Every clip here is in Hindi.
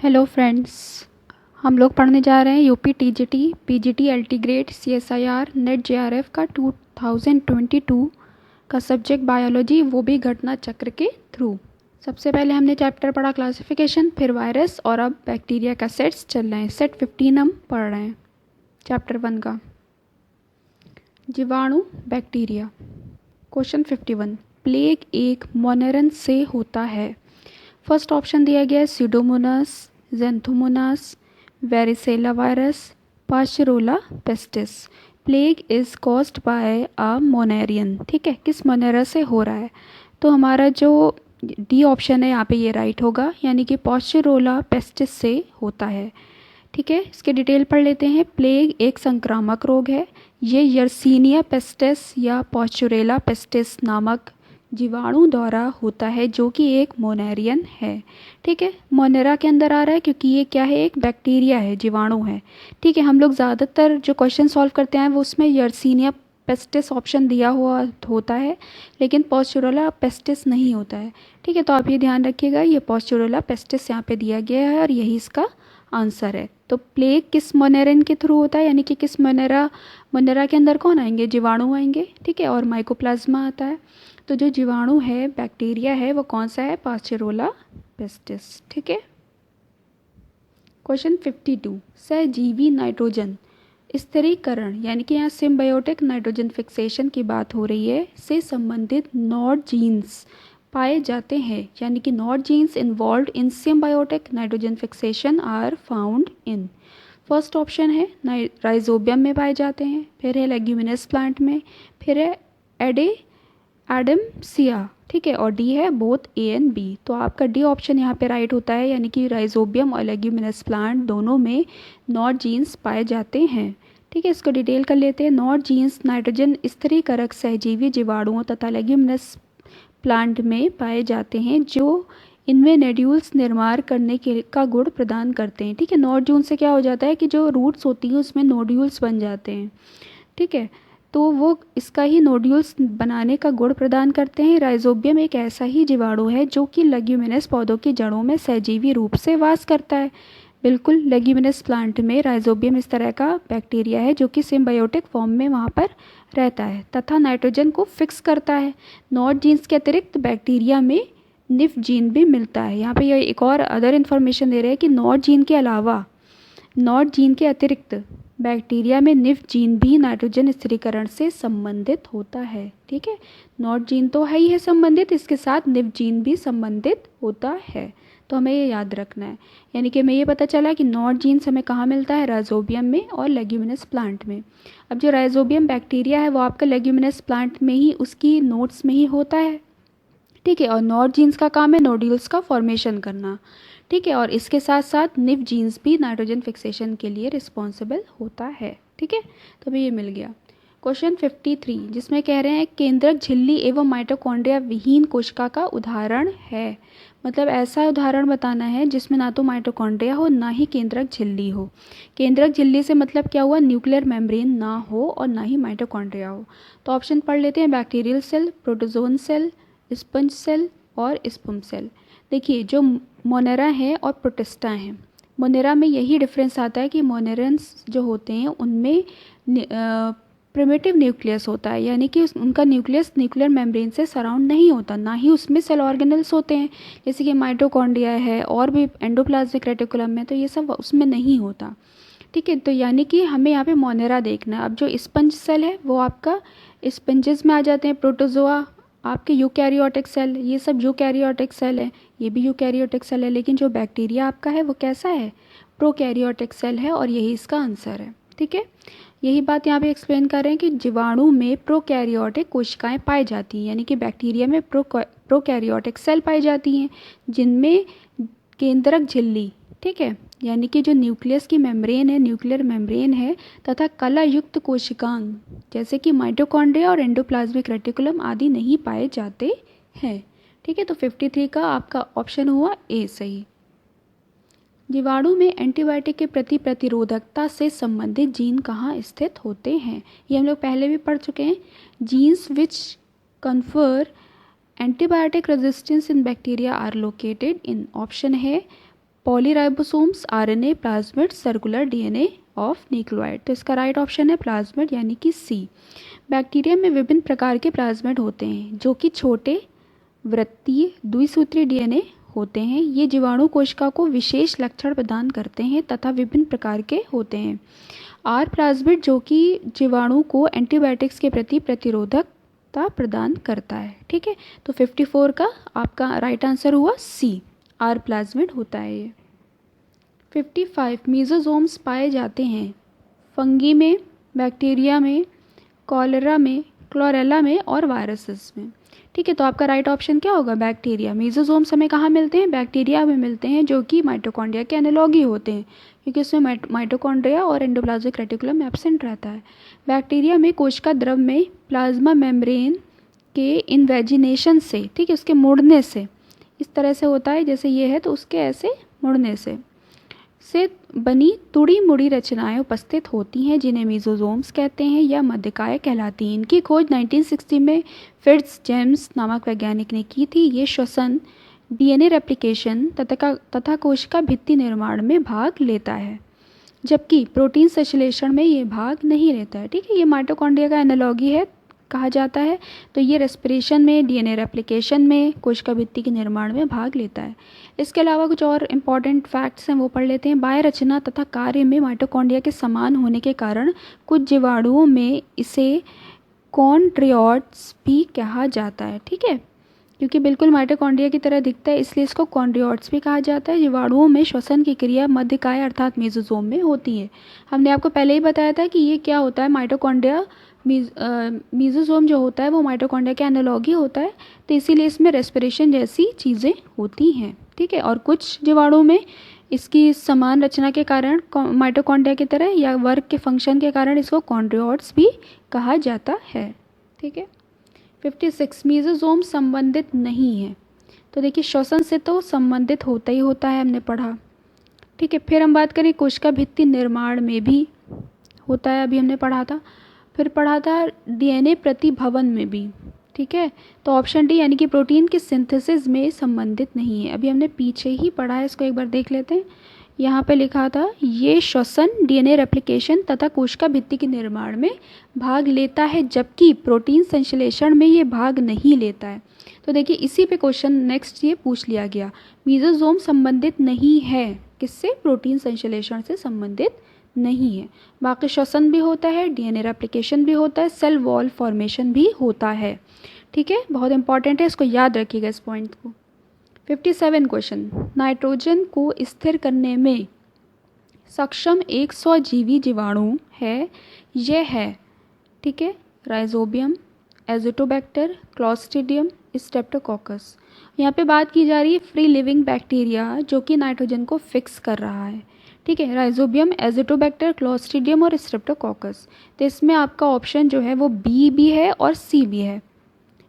हेलो फ्रेंड्स, हम लोग पढ़ने जा रहे हैं UP TGT PGT LT grade CSIR net JRF का 2022 का सब्जेक्ट बायोलॉजी, वो भी घटना चक्र के थ्रू। सबसे पहले हमने चैप्टर पढ़ा क्लासिफिकेशन, फिर वायरस, और अब बैक्टीरिया का सेट्स चल रहे हैं। सेट 15 हम पढ़ रहे हैं चैप्टर 1 का। जीवाणु बैक्टीरिया। क्वेश्चन 51, प्लेग एक मोनेरन से होता है। फर्स्ट ऑप्शन दिया गया है Pseudomonas, Xanthomonas, varicella virus, Pasteurella pestis. Plague is caused by a moneran. ठीक है, किस मोनेरा से हो रहा है? तो हमारा जो डी ऑप्शन है यहाँ पे ये राइट होगा, यानी कि पाश्चरोला पेस्टिस से होता है। ठीक है, इसके डिटेल पढ़ लेते हैं। प्लेग एक संक्रामक रोग है। ये यर्सीनिया पेस्टिस या पाश्चरेला पेस्टिस नामक जीवाणु द्वारा होता है, जो कि एक मोनेरियन है। ठीक है, मोनेरा के अंदर आ रहा है क्योंकि ये क्या है, एक बैक्टीरिया है, जीवाणु है। ठीक है, हम लोग ज़्यादातर जो क्वेश्चन सॉल्व करते हैं वो उसमें यर्सीनिया पेस्टिस ऑप्शन दिया हुआ होता है, लेकिन पाश्चरेला पेस्टिस नहीं होता है। ठीक है, तो आप ये ध्यान रखिएगा, ये पाश्चरेला पेस्टिस यहाँ पे दिया गया है और यही इसका आंसर है। तो प्लेग किस मोनेरियन के थ्रू होता है, यानी कि किस मोनेरा के अंदर कौन आएंगे, जीवाणु आएंगे। ठीक है, और माइकोप्लाज्मा आता है। तो जो जीवाणु है, बैक्टीरिया है, वो कौन सा है, पाश्चरेला पेस्टिस। ठीक है। क्वेश्चन 52, सहजीवी नाइट्रोजन स्थिरीकरण, यानी कि यहाँ सिम्बायोटिक नाइट्रोजन फिक्सेशन की बात हो रही है, से संबंधित नॉड जीन्स पाए जाते हैं, यानी कि nod genes involved in symbiotic nitrogen fixation are found in. First option है राइजोबियम में पाए जाते हैं, फिर है लेग्यूमिनस प्लांट में, फिर है एडमसिया। ठीक है, और डी है बोथ ए एंड बी। तो आपका डी ऑप्शन यहाँ पे राइट होता है, यानी कि राइजोबियम और लेग्यूमिनस प्लांट दोनों में नॉड जीन्स पाए जाते हैं। ठीक है, इसको डिटेल कर लेते हैं। नॉड जीन्स नाइट्रोजन स्थिरीकरक सहजीवी जीवाणुओं तथा लेग्यूमिनस प्लांट में पाए जाते हैं, जो इनमें नोड्यूल्स निर्माण करने के का गुण प्रदान करते हैं। ठीक है, नॉड जून से क्या हो जाता है कि जो रूट्स होती हैं उसमें नोड्यूल्स बन जाते हैं। ठीक है, तो वो इसका ही नोड्यूल्स बनाने का गुण प्रदान करते हैं। राइजोबियम एक ऐसा ही जीवाणु है जो कि लेग्यूमिनस पौधों की जड़ों में सहजीवी रूप से वास करता है। बिल्कुल, लेग्यूमिनस प्लांट में राइजोबियम इस तरह का बैक्टीरिया है जो कि सिम्बायोटिक फॉर्म में वहाँ पर रहता है तथा नाइट्रोजन को फिक्स करता है। नॉड जीन्स के अतिरिक्त बैक्टीरिया में निफ जीन भी मिलता है। यहाँ पे यह एक और अदर इन्फॉर्मेशन दे रहे हैं कि नॉड जीन के अलावा, नॉड जीन के अतिरिक्त बैक्टीरिया में निफ जीन भी नाइट्रोजन स्थिरीकरण से संबंधित होता है। ठीक है, नॉड जीन तो है ही है संबंधित, इसके साथ निफ जीन भी संबंधित होता है, तो हमें ये याद रखना है। यानी कि हमें ये पता चला कि नॉड जीन्स हमें कहाँ मिलता है, राइजोबियम में और लेग्यूमिनस प्लांट में। अब जो राइजोबियम बैक्टीरिया है वो आपका लेग्यूमिनस प्लांट में ही, उसकी नोड्स में ही होता है। ठीक है, और नॉड जीन्स का काम है नोड्यूल्स का फॉर्मेशन करना। ठीक है, और इसके साथ साथ निफ जीन्स भी नाइट्रोजन फिक्सेशन के लिए रिस्पॉन्सिबल होता है। ठीक है, तो हमें ये मिल गया। क्वेश्चन 53, जिसमें कह रहे हैं केंद्रक झिल्ली एवं माइटोकॉन्ड्रिया विहीन कोशिका का उदाहरण है। मतलब ऐसा उदाहरण बताना है जिसमें ना तो माइटोकॉन्ड्रिया हो ना ही केंद्रक झिल्ली हो। केंद्रक झिल्ली से मतलब क्या हुआ, न्यूक्लियर मेम्ब्रेन ना हो और ना ही माइटोकॉन्ड्रिया हो। तो ऑप्शन पढ़ लेते हैं, bacterial cell, protozoan cell, sponge cell और स्पुम सेल। देखिए, जो मोनेरा है और प्रोटिस्टा हैं, मोनेरा में यही डिफरेंस आता है कि मोनेरन्स जो होते हैं उनमें प्रिमिटिव न्यूक्लियस होता है, यानी कि उनका न्यूक्लियस न्यूक्लियर मेम्ब्रेन से सराउंड नहीं होता, ना ही उसमें सेल ऑर्गेनल्स होते हैं, जैसे कि माइटोकॉन्ड्रिया है और भी एंडोप्लाज्मिक रेटिकुलम में, तो ये सब उसमें नहीं होता। ठीक है, तो यानी कि हमें यहाँ पे मोनेरा देखना है। अब जो स्पंज सेल है वो आपका स्पंजेस में आ जाते हैं, प्रोटोजोआ आपके यूकैरियोटिक सेल, ये सब यूकैरियोटिक सेल है, ये भी यूकैरियोटिक सेल है। लेकिन जो बैक्टीरिया आपका है वो कैसा है, प्रोकैरियोटिक सेल है, और यही इसका आंसर है। ठीक है, यही बात यहाँ पे एक्सप्लेन कर रहे हैं कि जीवाणु में प्रोकैरियोटिक कोशिकाएं पाई जाती हैं, यानी कि बैक्टीरिया में प्रोकैरियोटिक सेल पाई जाती हैं जिनमें केंद्रक झिल्ली, ठीक है, यानी कि जो न्यूक्लियस की मेम्ब्रेन है, न्यूक्लियर मेम्ब्रेन है, तथा कला युक्त कोशिकांग जैसे कि माइटोकॉन्ड्रिया और एंडोप्लाज्मिक रेटिकुलम आदि नहीं पाए जाते हैं। ठीक है, तो 53 का आपका ऑप्शन हुआ ए सही। जीवाणु में एंटीबायोटिक के प्रति प्रतिरोधकता से संबंधित जीन कहाँ स्थित होते हैं, ये हम लोग पहले भी पढ़ चुके हैं। Genes which confer antibiotic resistance in bacteria are located in, option है polyribosomes, RNA, plasmid, circular DNA of nucleoid. तो इसका राइट ऑप्शन है प्लाज्मिड यानी कि सी। बैक्टीरिया में विभिन्न प्रकार के प्लाज्मिड होते हैं जो कि छोटे वृत्तीय द्विसूत्री डीएनए होते हैं। ये जीवाणु कोशिका को विशेष लक्षण प्रदान करते हैं तथा विभिन्न प्रकार के होते हैं। आर प्लाज्मिड जो कि जीवाणु को एंटीबायोटिक्स के प्रति प्रतिरोधकता प्रदान करता है। ठीक है, तो 54 का आपका राइट आंसर हुआ सी, आर प्लाज्मिड होता है ये। 55 मीजोजोम्स पाए जाते हैं फंगी में, बैक्टीरिया में, कॉलेरा में, क्लोरेला में और वायरसेस में। ठीक है, तो आपका राइट ऑप्शन क्या होगा? बैक्टीरिया। मीजोजोम्स हमें कहाँ मिलते हैं? बैक्टीरिया में मिलते हैं जो कि माइटोकॉन्ड्रिया के एनालॉगी होते हैं, क्योंकि उसमें माइटोकॉन्ड्रिया और एंडोप्लाज्मिक रेटिकुलम एब्सेंट रहता है। बैक्टीरिया में कोशिका द्रव में प्लाज्मा मेम्ब्रेन के इन्वेजिनेशन से, ठीक है, उसके मुड़ने से, इस तरह से होता है जैसे ये है, तो उसके ऐसे मुड़ने से बनी तुड़ी मुड़ी रचनाएं उपस्थित होती हैं जिन्हें मीजोजोम्स कहते हैं या मध्यकाय कहलाती हैं। इनकी खोज 1960 में फिट्जजेम्स नामक वैज्ञानिक ने की थी। ये श्वसन, डीएनए रेप्लिकेशन तथा कोशिका भित्ति निर्माण में भाग लेता है, जबकि प्रोटीन संश्लेषण में ये भाग नहीं लेता है। ठीक है, ये माइटोकॉन्ड्रिया का एनालॉगी है कहा जाता है। तो ये रेस्पिरेशन में, डीएनए रेप्लिकेशन में, कोशिका भित्ति के निर्माण में भाग लेता है। इसके अलावा कुछ और इम्पॉर्टेंट फैक्ट्स हैं वो पढ़ लेते हैं। बाह्य रचना तथा कार्य में माइटोकॉन्ड्रिया के समान होने के कारण कुछ जीवाणुओं में इसे कॉन्ड्रियोट्स भी कहा जाता है। ठीक है, क्योंकि बिल्कुल माइटोकॉन्ड्रिया की तरह दिखता है इसलिए इसको कॉन्ड्रियोट्स भी कहा जाता है। जीवाणुओं में श्वसन की क्रिया मध्यकाय अर्थात मेसोजोम में होती है। हमने आपको पहले ही बताया था कि ये क्या होता है, माइटोकॉन्ड्रिया मीजोजोम जो होता है वो माइटोकॉन्ड्रिया के एनालॉगी होता है, तो इसीलिए इसमें रेस्पिरेशन जैसी चीज़ें होती हैं। ठीक है, और कुछ जीवाणुओं में इसकी समान रचना के कारण माइटोकॉन्ड्रिया की तरह या वर्ग के फंक्शन के कारण इसको कॉन्ड्रियोट्स भी कहा जाता है। ठीक है, 56 मीजोजोम संबंधित नहीं है। तो देखिए श्वसन से तो संबंधित होता ही होता है, हमने पढ़ा। ठीक है, फिर हम बात करें कोशिका भित्ति निर्माण में भी होता है, अभी हमने पढ़ा था। फिर पढ़ा था डीएनए प्रतिभवन में भी। ठीक है, तो ऑप्शन डी यानी कि प्रोटीन की सिंथेसिस में संबंधित नहीं है, अभी हमने पीछे ही पढ़ा है, इसको एक बार देख लेते हैं। यहाँ पे लिखा था ये श्वसन, डीएनए रेप्लिकेशन तथा कोशिका भित्ति के निर्माण में भाग लेता है, जबकि प्रोटीन संश्लेषण में ये भाग नहीं लेता है। तो देखिए इसी पे क्वेश्चन नेक्स्ट ये पूछ लिया गया, मीजोजोम संबंधित नहीं है किससे? प्रोटीन संश्लेषण से संबंधित नहीं है। बाकी श्वसन भी होता है, डीएनए रेप्लिकेशन भी होता है, सेल वॉल फॉर्मेशन भी होता है। ठीक है, बहुत इंपॉर्टेंट है, इसको याद रखिएगा इस पॉइंट को। 57 क्वेश्चन, नाइट्रोजन को स्थिर करने में सक्षम एक स्वजीवी जीवाणु है, यह है, ठीक है, राइजोबियम, एजिटोबैक्टर, क्लॉस्ट्रिडियम, स्ट्रेप्टोकोकस। यहाँ पे बात की जा रही है फ्री लिविंग बैक्टीरिया जो कि नाइट्रोजन को फिक्स कर रहा है। ठीक है, राइजोबियम, एजिटोबैक्टर, क्लॉस्ट्रिडियम और स्ट्रेप्टोकोकस। तो इसमें आपका ऑप्शन जो है वो बी भी है और सी भी है।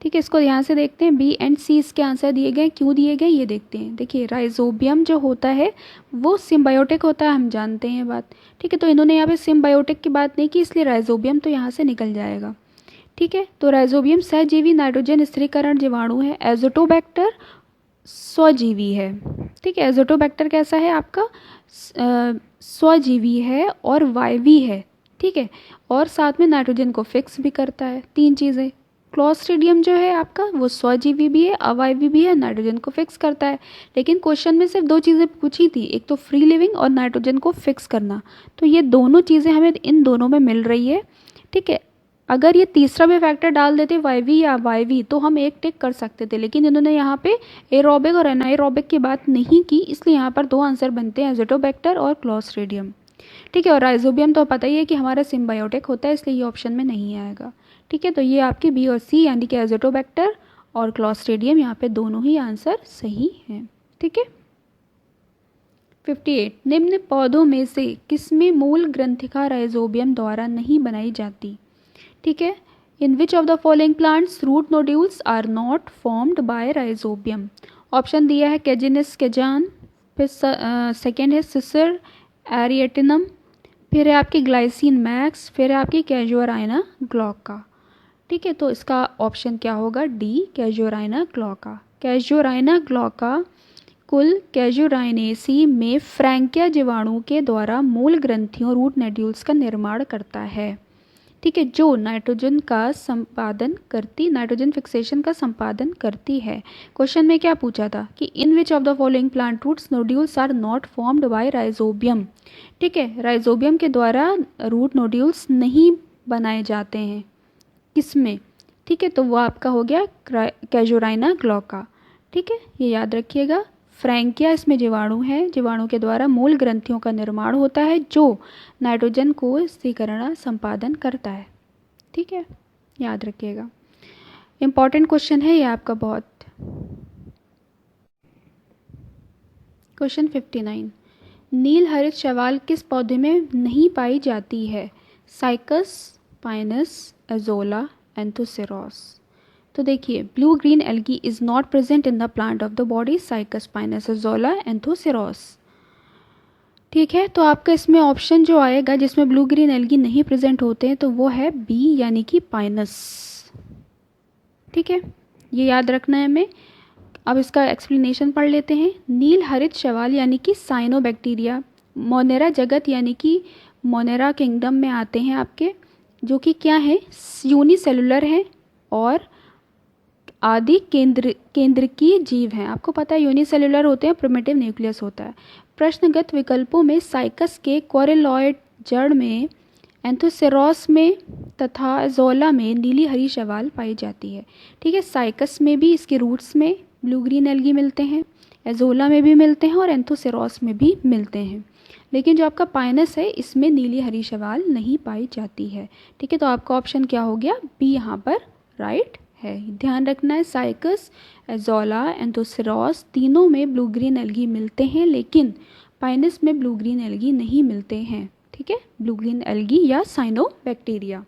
ठीक है, इसको ध्यान से देखते हैं, बी एंड सी इसके आंसर दिए गए, क्यों दिए गए ये देखते हैं। देखिए राइजोबियम जो होता है वो सिम्बायोटिक होता है, हम जानते हैं बात। ठीक है, तो इन्होंने यहाँ पे सिम्बायोटिक की बात नहीं की, इसलिए राइजोबियम तो यहाँ से निकल जाएगा। ठीक है, तो राइजोबियम सहजीवी नाइट्रोजन स्थिरीकरण जीवाणु है। एजिटोबैक्टर स्वजीवी है। ठीक है, एजिटोबैक्टर कैसा है आपका? स्वजीवी है और वायवी है। ठीक है, और साथ में नाइट्रोजन को फिक्स भी करता है, तीन चीज़ें। क्लॉस्ट्रिडियम जो है आपका वो स्वजीवी भी है, अवायवी भी है, नाइट्रोजन को फिक्स करता है। लेकिन क्वेश्चन में सिर्फ दो चीज़ें पूछी थी, एक तो फ्री लिविंग और नाइट्रोजन को फिक्स करना, तो ये दोनों चीज़ें हमें इन दोनों में मिल रही है। ठीक है, अगर ये तीसरा भी फैक्टर डाल देते वायवी या अवायवी तो हम एक टिक कर सकते थे, लेकिन इन्होंने यहाँ पे एरोबिक और एनाएरोबिक की बात नहीं की, इसलिए यहाँ पर दो आंसर बनते हैं, एजिटोबैक्टर और क्लॉस्ट्रिडियम। ठीक है, और राइजोबियम तो पता ही है कि हमारा सिम्बायोटिक होता है, इसलिए ये ऑप्शन में नहीं आएगा। ठीक है, तो ये आपकी बी और सी यानी कि एजिटोबैक्टर और क्लॉस्ट्रिडियम यहाँ पे दोनों ही आंसर सही हैं। ठीक है, 58 निम्न पौधों में से किसमें मूल ग्रंथिका राइजोबियम द्वारा नहीं बनाई जाती? ठीक है, in which of the following plants root nodules are not formed by Rhizobium? Option दिया है कैजिनस कैजान, फिर सेकेंड है सिसर एरिएटिनम, फिर है आपकी ग्लाइसिन मैक्स, फिर है आपकी कैजुअराइना ग्लॉका। ठीक है, तो इसका ऑप्शन क्या होगा? डी, कैजुअराइना ग्लॉका। कैजुअराइना ग्लॉका कुल कैजुराइनेसी में फ्रैंकिया जीवाणु के द्वारा मूल ग्रंथियों रूट नोड्यूल्स का निर्माण करता है, ठीक है, जो नाइट्रोजन फिक्सेशन का संपादन करती है। क्वेश्चन में क्या पूछा था कि in which of the following plant roots nodules are not formed by Rhizobium, ठीक है, राइजोबियम के द्वारा रूट नोड्यूल्स नहीं बनाए जाते हैं, किसमें, ठीक है, तो वो आपका हो गया कैजुराइना ग्लॉका, ठीक है, ये याद रखिएगा। फ्रैंकिया इसमें जीवाणु है, जीवाणु के द्वारा मूल ग्रंथियों का निर्माण होता है जो नाइट्रोजन को स्थिरीकरण संपादन करता है, ठीक है, याद रखिएगा। इम्पॉर्टेंट क्वेश्चन है ये आपका बहुत। क्वेश्चन 59, नील हरित शैवाल किस पौधे में नहीं पाई जाती है? Cycas, Pinus, Azolla, Anthoceros. तो देखिए, blue green algae is not present in the plant of the body, Cycas, Pinus, Azolla, Anthoceros, ठीक है। तो आपका इसमें ऑप्शन जो आएगा जिसमें ब्लू ग्रीन एल्गी नहीं प्रेजेंट होते हैं तो वो है बी, यानी कि पाइनस, ठीक है, ये याद रखना है हमें। अब इसका एक्सप्लेनेशन पढ़ लेते हैं। नील हरित शैवाल यानी कि साइनोबैक्टीरिया मोनेरा जगत यानी कि मोनेरा किंगडम में आते हैं आपके, जो कि क्या है, यूनिसेलुलर है और आदि केंद्रकीय जीव हैं। आपको पता है यूनिसेलुलर होते हैं, प्रिमिटिव न्यूक्लियस होता है। प्रश्नगत विकल्पों में साइकस के कोरेलॉइड जड़ में, एंथोसेरॉस में तथा एजोला में नीली हरी शैवाल पाई जाती है, ठीक है। साइकस में भी इसके रूट्स में ब्लू ग्रीन एल्गी मिलते हैं, एजोला में भी मिलते हैं और एंथोसेरॉस में भी मिलते हैं, लेकिन जो आपका पाइनस है इसमें नीली हरी शैवाल नहीं पाई जाती है, ठीक है। तो आपका ऑप्शन क्या हो गया, बी यहाँ पर राइट है। ध्यान रखना है, साइकस, एजोला, एंथोसेरॉस तीनों में ब्लू ग्रीन एल्गी मिलते हैं, लेकिन पाइनस में ब्लू ग्रीन एल्गी नहीं मिलते हैं, ठीक है, ब्लू ग्रीन एल्गी या साइनोबैक्टीरिया।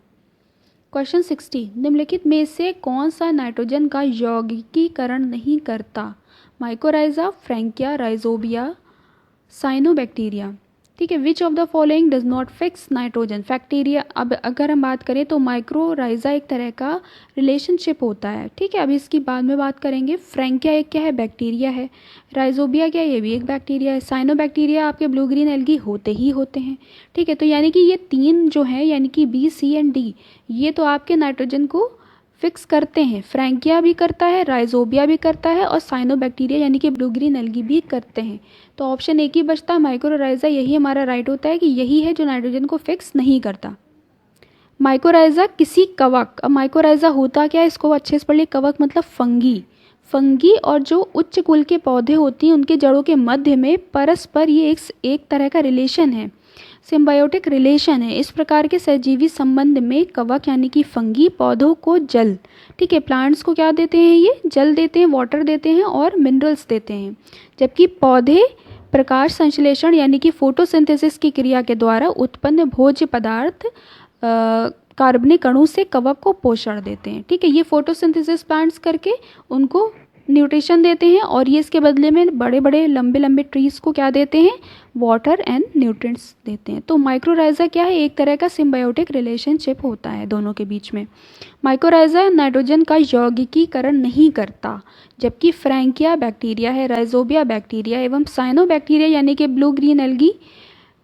क्वेश्चन 60, निम्नलिखित में से कौन सा नाइट्रोजन का यौगिकीकरण नहीं करता? माइकोराइजा, फ्रैंकिया, राइजोबिया, साइनोबैक्टीरिया, ठीक है। Which of the following does not fix nitrogen? Bacteria, अब अगर हम बात करें तो माइक्रोराइजा एक तरह का रिलेशनशिप होता है, ठीक है, अभी इसकी बाद में बात करेंगे। फ्रैंकिया एक क्या है, बैक्टीरिया है। राइजोबिया क्या है, ये भी एक बैक्टीरिया है। साइनोबैक्टीरिया आपके ब्लू ग्रीन एल्गी होते ही होते हैं, ठीक है। तो यानी कि ये तीन जो हैं, यानी कि बी, सी एंड डी, ये तो आपके नाइट्रोजन को फिक्स करते हैं। फ्रैंकिया भी करता है, राइजोबिया भी करता है और साइनोबैक्टीरिया यानी कि ब्लू ग्रीन एल्गी भी करते हैं। तो ऑप्शन एक ही बचता है, माइक्रोराइजा, यही हमारा राइट होता है कि यही है जो नाइट्रोजन को फिक्स नहीं करता। माइक्रोराइजा किसी कवक, अब माइक्रोराइजा होता क्या है, इसको अच्छे से पढ़ लिए। कवक मतलब फंगी और जो उच्च कुल के पौधे होती हैं उनके जड़ों के मध्य में परस्पर ये एक तरह का रिलेशन है, सिम्बायोटिक रिलेशन है। इस प्रकार के सहजीवी संबंध में कवक यानी कि फंगी पौधों को जल, ठीक है, प्लांट्स को क्या देते हैं, ये जल देते हैं, वाटर देते हैं और मिनरल्स देते हैं, जबकि पौधे प्रकाश संश्लेषण यानी कि फोटोसिंथेसिस की क्रिया के द्वारा उत्पन्न भोज्य पदार्थ कार्बनिक अणु से कवक को पोषण देते हैं, ठीक है। ये फोटोसिंथेसिस प्लांट्स करके उनको न्यूट्रिशन देते हैं और ये इसके बदले में बड़े बड़े लंबे लंबे ट्रीज को क्या देते हैं, वाटर एंड न्यूट्रिएंट्स देते हैं। तो माइक्रोराइजा क्या है, एक तरह का सिम्बायोटिक रिलेशनशिप होता है दोनों के बीच में। माइक्रोराइजा नाइट्रोजन का यौगिकीकरण नहीं करता, जबकि फ्रैंकिया बैक्टीरिया है, राइजोबिया बैक्टीरिया एवं साइनोबैक्टीरिया यानी कि ब्लू ग्रीन एल्गी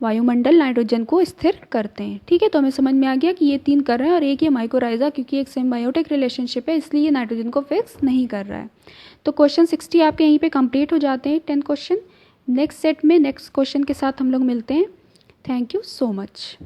वायुमंडल नाइट्रोजन को स्थिर करते हैं, ठीक है। तो हमें समझ में आ गया कि ये तीन कर रहे हैं और एक ये माइक्रोराइजा, क्योंकि एक सिम्बायोटिक रिलेशनशिप है इसलिए ये नाइट्रोजन को फिक्स नहीं कर रहा है। तो क्वेश्चन 60 आपके यहीं पे कंप्लीट हो जाते हैं 10 क्वेश्चन। नेक्स्ट सेट में नेक्स्ट क्वेश्चन के साथ हम लोग मिलते हैं। Thank you so much.